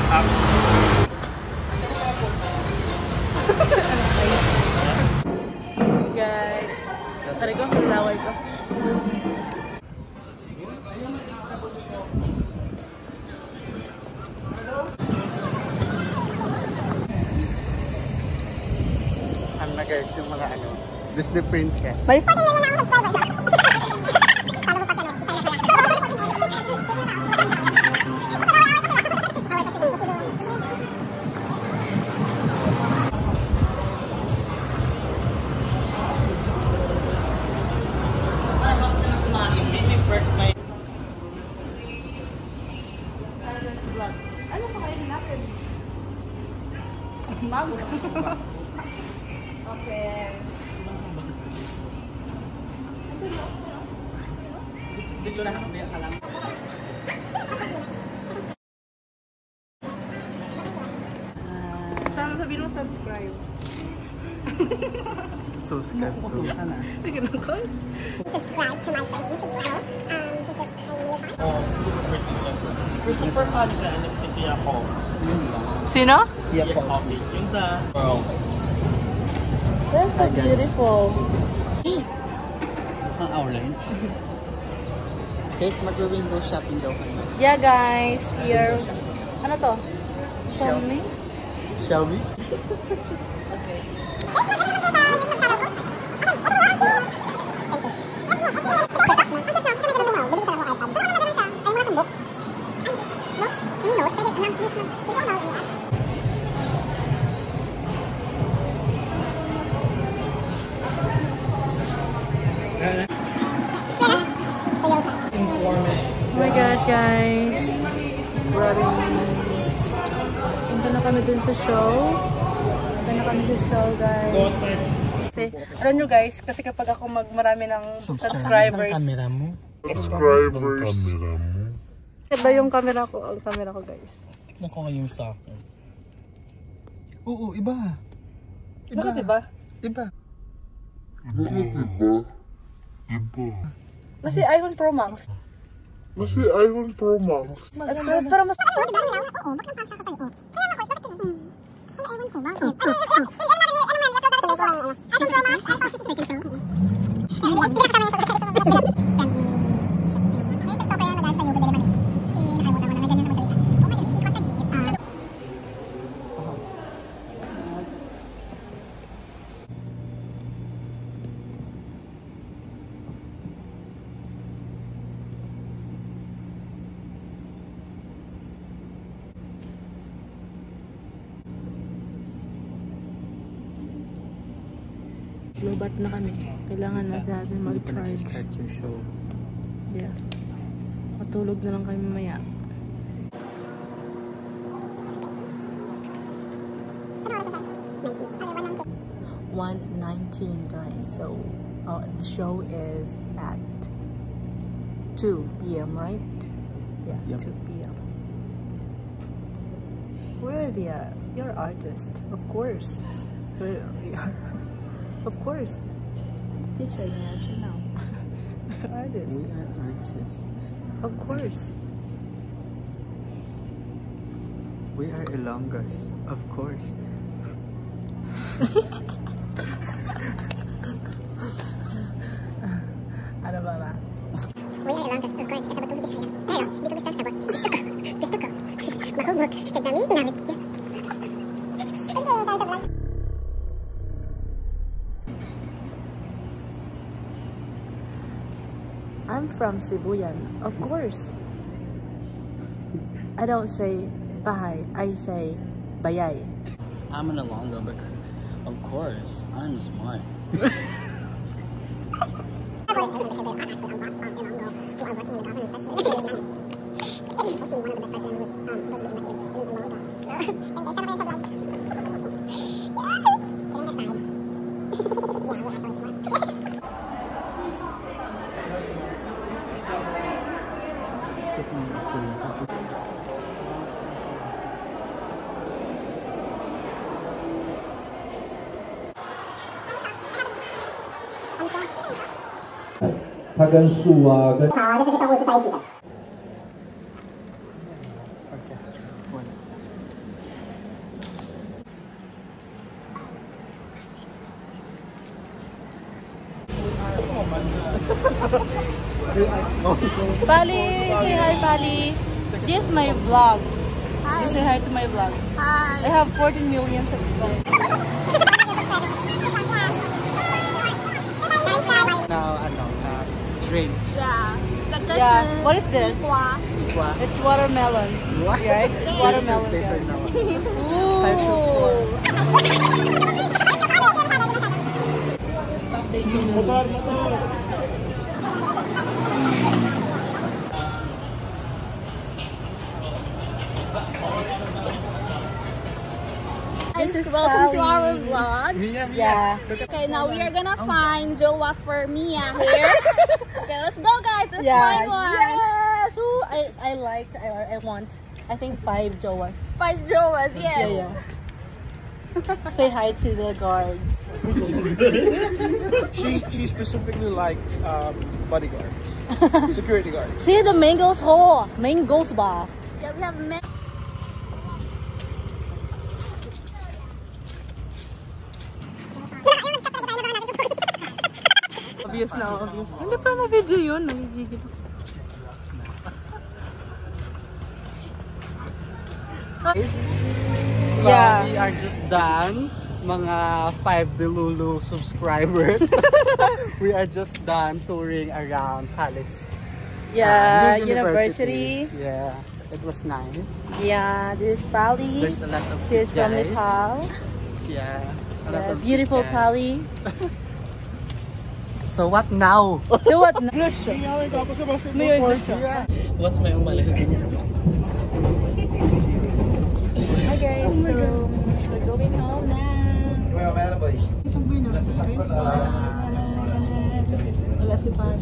up. Guys, tari ko, laway ko. Ano na guys, yung mga Disney princess. May ano pa kayo natin? Mamo. Okay. Dito na kami alam. Sana sabihin mo subscribe. Subscribe to. Sana. Sige na ko. Subscribe to my first YouTube channel. Just Super funny ka. Ito yung ako. Sino? Yeah, po. Yung sa world. They're so Hi, guys. beautiful. Ang outline. Guys, mag-window shopping daw kami. Yeah guys, here. Ano to? Shall Xiaomi? Shall we? Okay. Oh my god guys. Grabe. Punta na kami dun sa show. Punta na kami sa show guys. Kasi, alam nyo guys, kasi kapag ako marami ng subscribers. Camera mo. Iba yung camera ko, ang camera ko guys. Nakuha yung sa akin. Oo, iba. Bakit iba? Iba. Kasi iPhone Pro Max. Pero mas... Lobat na kami. Kailangan natin mag-charge. Start yung show. Yeah. Matulog na lang kami mamaya. $1:19 guys. So the show is at 2 p.m. right? Yeah, Yep. 2 p.m. Where are the your artist? Of course. Where we are. Of course. Teacher niya now. Artist. We are artists. Of course. We are Ilonggos. Of course. Ano ba ba? We are Ilonggos, of course. Kasabot kong Bisaya. Pero, hindi ko gusto ang sagot. Gusto ko. Mahumog. Kagdamit. I'm from Sibuyan. Of course. I don't say bahay. I say bayay. I'm an Ilonggo because, of course, I'm smart.它跟树啊，跟好，这些动物是在一起的。Pali, say hi, Pali. This is my vlog. Hi. You say hi to my vlog. Hi. I have 14 million subscribers. Now, drinks. Yeah. Yeah. What is this? Sikwa. It's watermelon. What? Right? It's watermelon. Paper Guys. now. Ooh. Guys, welcome to our vlog. Mia. Yeah. Okay, now we are gonna find Jowa for Mia here. Okay, let's go, guys. Let's Yeah. find one. Yes. Ooh, I want. I think 5 Jowas. 5 Jowas, yes. Yeah. Say hi to the guards. She specifically liked bodyguards, security guards. See the mangoes hole, mangoes bar. Yeah, we have many. Obvious na, obvious. Hindi pa na video yun, nagigigil. So, Yeah. we are just done. Mga 5 Bilulu subscribers. We are just done touring around Palace. Yeah, New university. Yeah, it was nice. Yeah, this is Pali. There's a lot of She's cute from guys. Nepal. Yeah, a lot Yeah, of beautiful cute guys. Pali. So what now? So what? English. May English. Yeah. What's my umalis? Ganyan ako. Hi guys, so we're going home now. Isang Wala si Pali.